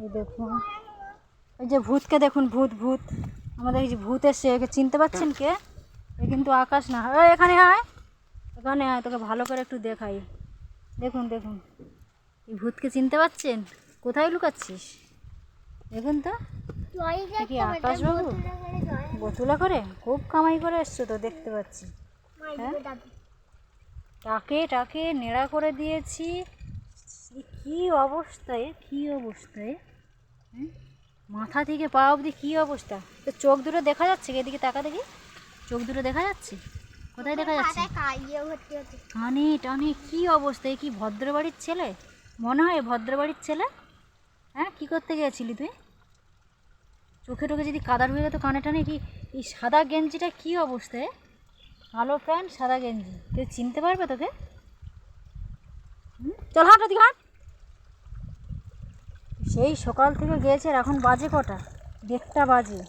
এই দেখুন, এই যে ভূতকে দেখুন, ভূত ভূত আমাদের এই যে ভূত এসছে, একে চিনতে পারছেন কে? এ কিন্তু আকাশ না। এখানে আয়, এখানে আয়, তোকে ভালো করে একটু দেখাই। দেখুন দেখুন, এই ভূতকে চিনতে পারছেন? কোথায় লুকাচ্ছিস? দেখুন তো, কি আকাশবাবু বতুলা করে খুব কামাই করে এসছো তো, দেখতে পাচ্ছি। হ্যাঁ, টাকে টাকে নেড়া করে দিয়েছি। কি অবস্থায়, কি অবস্থায়, মাথা থেকে পা অবধি কী অবস্থা। তো চোখ দুটো দেখা যাচ্ছে? এদিকে তাকা দেখি, চোখ দুটো দেখা যাচ্ছে? কোথায় দেখা যাচ্ছে? কানে টানে কী অবস্থা। কি ভদ্রবাড়ির ছেলে মনে হয়? ভদ্রবাড়ির ছেলে? হ্যাঁ, কী করতে গিয়েছিলি তুই? চোখে টোখে যদি কাদার হয়ে যেত কানে টানে। কি এই সাদা গেঞ্জিটা কী অবস্থায়? কালো প্যান্ট সাদা গেঞ্জি, কেউ চিনতে পারবে তোকে? চল হাঁট, ওদিকে হাঁট। সেই সকাল থেকে গিয়েছে, আর এখন বাজে কটা? 1:30 বাজে।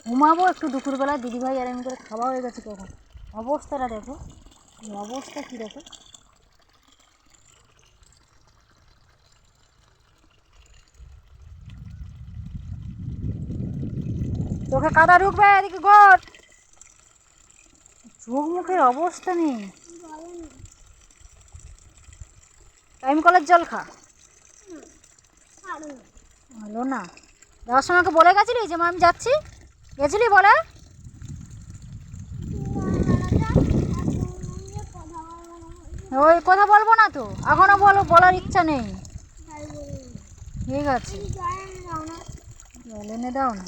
ঘুমাবো একটু দুপুরবেলা, দিদিভাই আর এমনি করে খাওয়া হয়ে গেছে কখন। অবস্থাটা দেখো, অবস্থা কী দেখো। চোখে কাদা ঢুকবে, এদিকে ঘর। চোখ মুখের অবস্থা নেই। টাইম কলের জল খা। হলো না? যাওয়ার সময় বলে গেছিলি যে মা আমি যাচ্ছি? গেছিলি বলে? ওই কথা বলবো না তো, এখনও বলার ইচ্ছা নেই। ঠিক আছে, জল এনে দাও না।